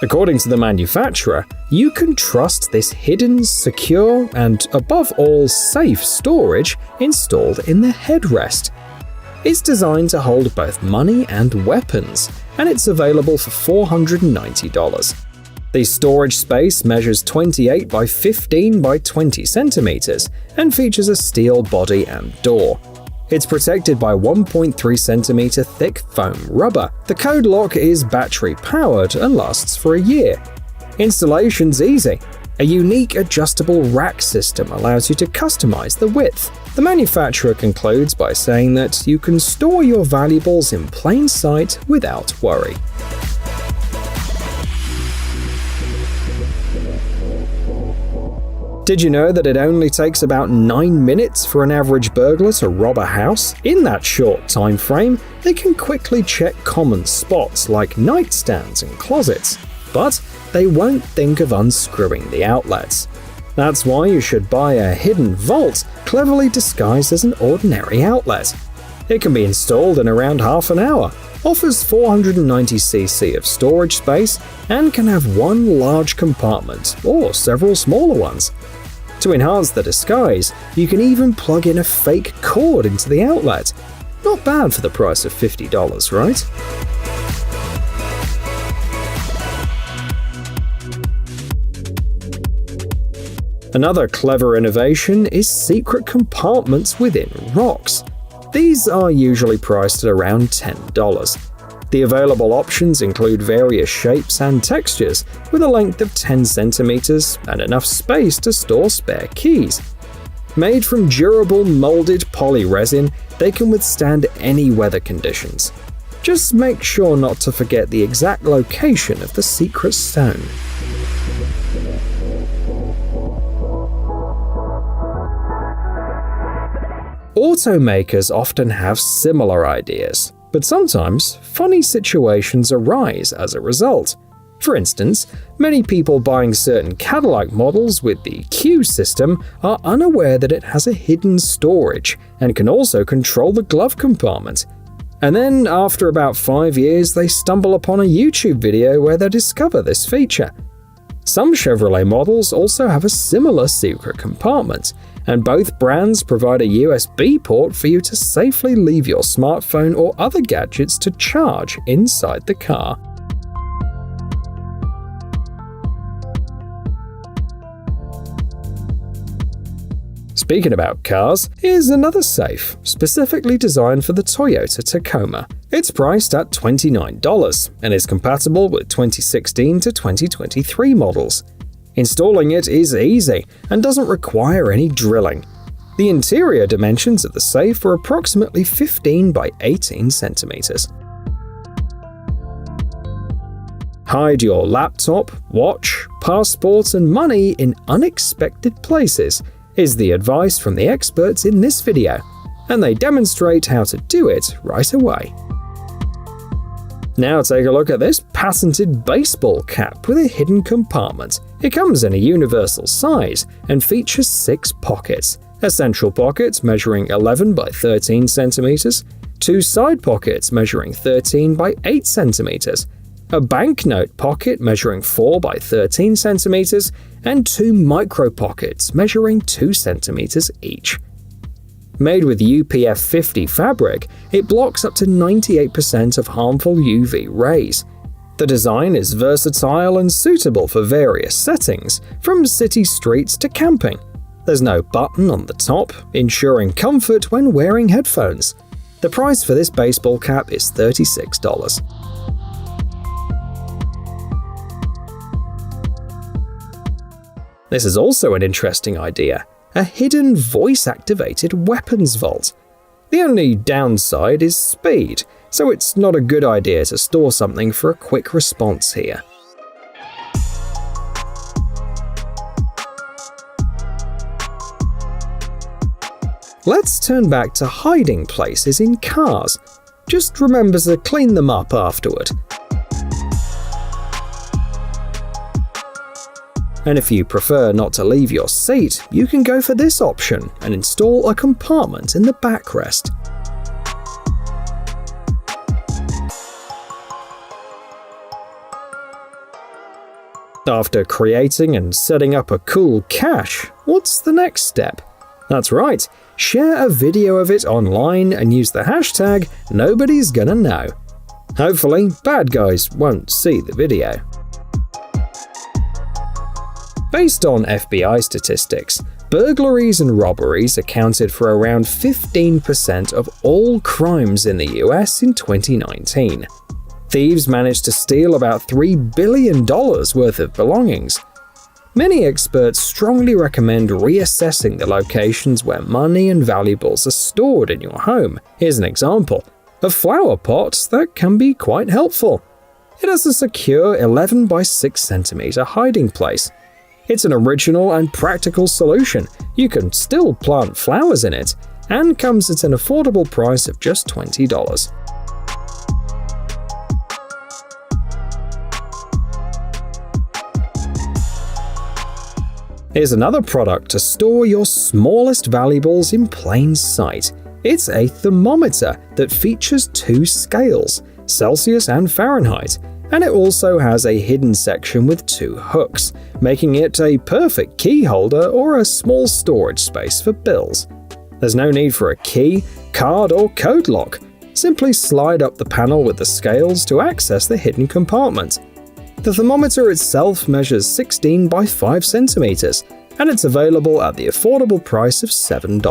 According to the manufacturer, you can trust this hidden, secure, and above all safe storage installed in the headrest. It's designed to hold both money and weapons, and it's available for $490. The storage space measures 28 by 15 by 20 centimeters and features a steel body and door. It's protected by 1.3 centimeter thick foam rubber. The code lock is battery powered and lasts for a year. Installation's easy. A unique adjustable rack system allows you to customize the width. The manufacturer concludes by saying that you can store your valuables in plain sight without worry. Did you know that it only takes about 9 minutes for an average burglar to rob a house? In that short time frame, they can quickly check common spots like nightstands and closets, but they won't think of unscrewing the outlets. That's why you should buy a hidden vault cleverly disguised as an ordinary outlet. It can be installed in around half an hour, offers 490cc of storage space, and can have one large compartment or several smaller ones. To enhance the disguise, you can even plug in a fake cord into the outlet. Not bad for the price of $50, right? Another clever innovation is secret compartments within rocks. These are usually priced at around $10. The available options include various shapes and textures with a length of 10 centimeters and enough space to store spare keys. Made from durable molded poly resin, they can withstand any weather conditions. Just make sure not to forget the exact location of the secret stone. Automakers often have similar ideas, but sometimes funny situations arise as a result. For instance, many people buying certain Cadillac models with the Q system are unaware that it has a hidden storage and can also control the glove compartment. And then, after about 5 years, they stumble upon a YouTube video where they discover this feature. Some Chevrolet models also have a similar secret compartment, and both brands provide a USB port for you to safely leave your smartphone or other gadgets to charge inside the car. Speaking about cars, here's another safe, specifically designed for the Toyota Tacoma. It's priced at $29 and is compatible with 2016 to 2023 models. Installing it is easy and doesn't require any drilling. The interior dimensions of the safe are approximately 15 by 18 centimeters. Hide your laptop, watch, passport, and money in unexpected places is the advice from the experts in this video, and they demonstrate how to do it right away. Now take a look at this patented baseball cap with a hidden compartment. It comes in a universal size and features 6 pockets. A central pocket measuring 11 by 13 centimeters, 2 side pockets measuring 13 by 8 centimeters, a banknote pocket measuring 4 by 13 centimeters, and 2 micro pockets measuring 2 centimeters each. Made with UPF 50 fabric, it blocks up to 98% of harmful UV rays. The design is versatile and suitable for various settings, from city streets to camping. There's no button on the top, ensuring comfort when wearing headphones. The price for this baseball cap is $36. This is also an interesting idea. A hidden voice-activated weapons vault. The only downside is speed, so it's not a good idea to store something for a quick response here. Let's turn back to hiding places in cars. Just remember to clean them up afterward. And if you prefer not to leave your seat, you can go for this option and install a compartment in the backrest. After creating and setting up a cool cache, what's the next step? That's right, share a video of it online and use the hashtag nobody's gonna know. Hopefully, bad guys won't see the video. Based on FBI statistics, burglaries and robberies accounted for around 15% of all crimes in the US in 2019. Thieves managed to steal about $3 billion worth of belongings. Many experts strongly recommend reassessing the locations where money and valuables are stored in your home. Here's an example. A flower pot that can be quite helpful. It has a secure 11 by 6 cm hiding place. It's an original and practical solution. You can still plant flowers in it, and comes at an affordable price of just $20. Here's another product to store your smallest valuables in plain sight. It's a thermometer that features 2 scales, Celsius and Fahrenheit, and it also has a hidden section with 2 hooks, making it a perfect key holder or a small storage space for bills. There's no need for a key, card, or code lock. Simply slide up the panel with the scales to access the hidden compartment. The thermometer itself measures 16 by 5 centimeters, and it's available at the affordable price of $7.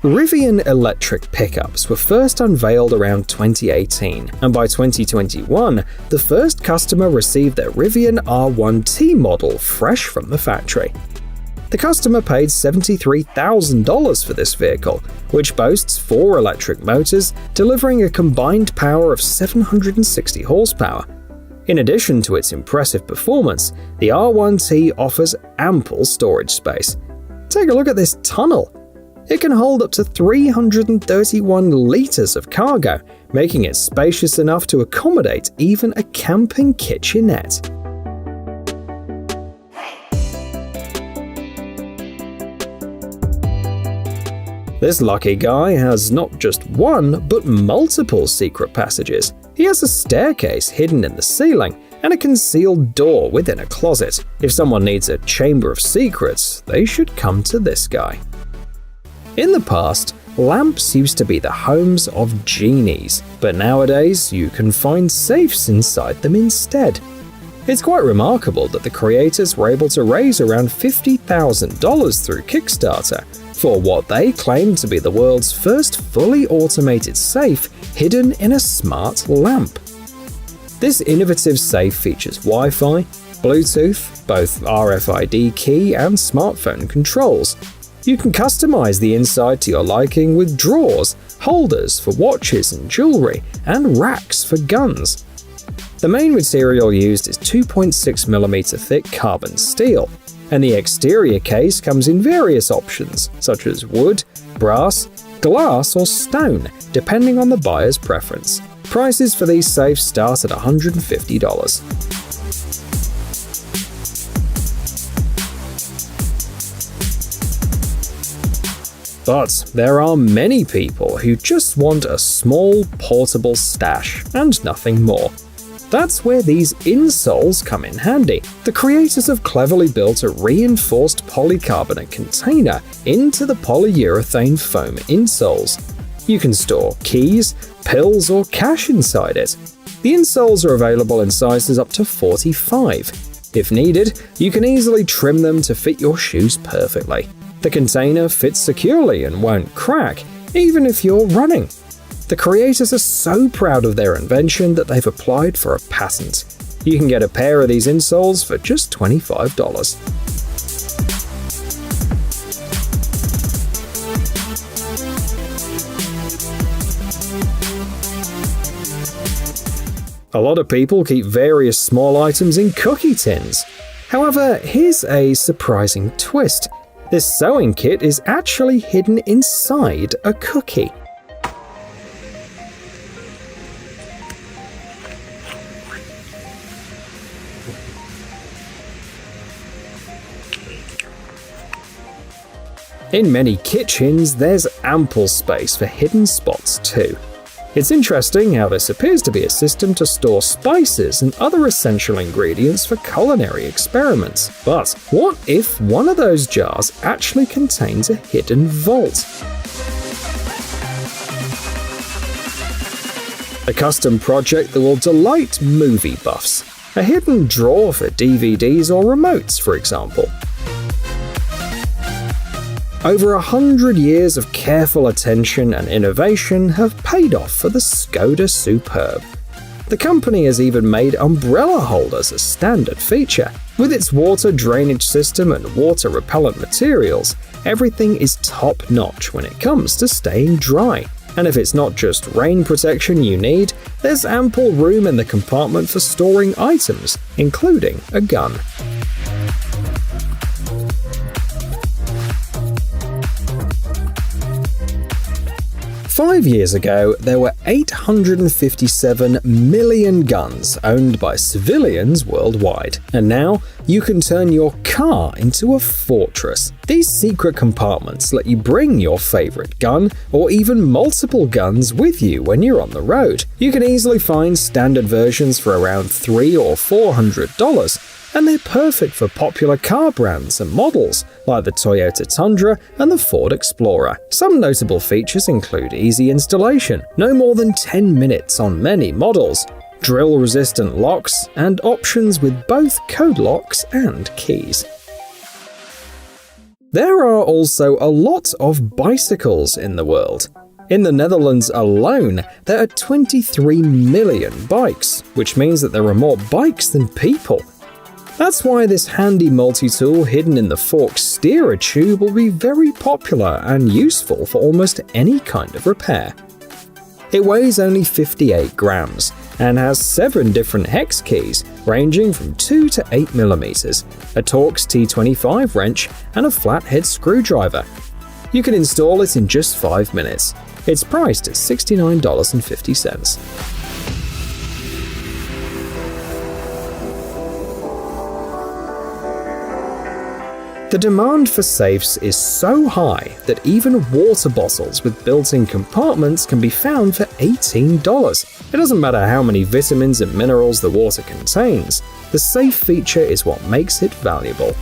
Rivian electric pickups were first unveiled around 2018, and by 2021, the first customer received their Rivian R1T model fresh from the factory. The customer paid $73,000 for this vehicle, which boasts 4 electric motors delivering a combined power of 760 horsepower. In addition to its impressive performance, the R1T offers ample storage space. Take a look at this tunnel. It can hold up to 331 liters of cargo, making it spacious enough to accommodate even a camping kitchenette. This lucky guy has not just one, but multiple secret passages. He has a staircase hidden in the ceiling and a concealed door within a closet. If someone needs a chamber of secrets, they should come to this guy. In the past, lamps used to be the homes of genies, but nowadays you can find safes inside them instead. It's quite remarkable that the creators were able to raise around $50,000 through Kickstarter for what they claim to be the world's first fully automated safe hidden in a smart lamp. This innovative safe features Wi-Fi, Bluetooth, both RFID key and smartphone controls. You can customize the inside to your liking with drawers, holders for watches and jewelry, and racks for guns. The main material used is 2.6mm thick carbon steel, and the exterior case comes in various options such as wood, brass, glass, or stone, depending on the buyer's preference. Prices for these safes start at $150. But there are many people who just want a small, portable stash and nothing more. That's where these insoles come in handy. The creators have cleverly built a reinforced polycarbonate container into the polyurethane foam insoles. You can store keys, pills, or cash inside it. The insoles are available in sizes up to 45. If needed, you can easily trim them to fit your shoes perfectly. The container fits securely and won't crack, even if you're running. The creators are so proud of their invention that they've applied for a patent. You can get a pair of these insoles for just $25. A lot of people keep various small items in cookie tins. However, here's a surprising twist. This sewing kit is actually hidden inside a cookie. In many kitchens, there's ample space for hidden spots too. It's interesting how this appears to be a system to store spices and other essential ingredients for culinary experiments. But what if one of those jars actually contains a hidden vault? A custom project that will delight movie buffs. A hidden drawer for DVDs or remotes, for example. Over 100 years of careful attention and innovation have paid off for the Skoda Superb. The company has even made umbrella holders a standard feature. With its water drainage system and water-repellent materials, everything is top-notch when it comes to staying dry. And if it's not just rain protection you need, there's ample room in the compartment for storing items, including a gun. Five years ago, there were 857 million guns owned by civilians worldwide, and now you can turn your car into a fortress. These secret compartments let you bring your favorite gun or even multiple guns with you when you're on the road. You can easily find standard versions for around $300 or $400, and they're perfect for popular car brands and models like the Toyota Tundra and the Ford Explorer. Some notable features include easy installation, no more than 10 minutes on many models, drill-resistant locks, and options with both code locks and keys. There are also a lot of bicycles in the world. In the Netherlands alone, there are 23 million bikes, which means that there are more bikes than people. That's why this handy multi-tool hidden in the fork steerer tube will be very popular and useful for almost any kind of repair. It weighs only 58 grams and has 7 different hex keys ranging from 2 to 8 mm, a Torx T25 wrench, and a flathead screwdriver. You can install it in just 5 minutes. It's priced at $69.50. The demand for safes is so high that even water bottles with built-in compartments can be found for $18. It doesn't matter how many vitamins and minerals the water contains, the safe feature is what makes it valuable.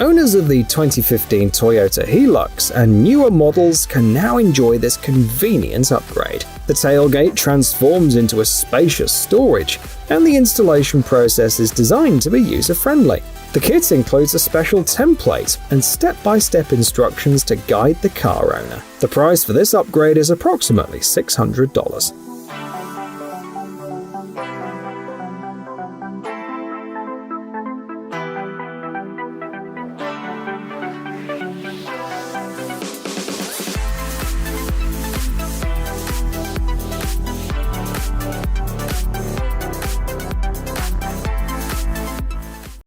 Owners of the 2015 Toyota Hilux and newer models can now enjoy this convenient upgrade. The tailgate transforms into a spacious storage, and the installation process is designed to be user-friendly. The kit includes a special template and step-by-step instructions to guide the car owner. The price for this upgrade is approximately $600.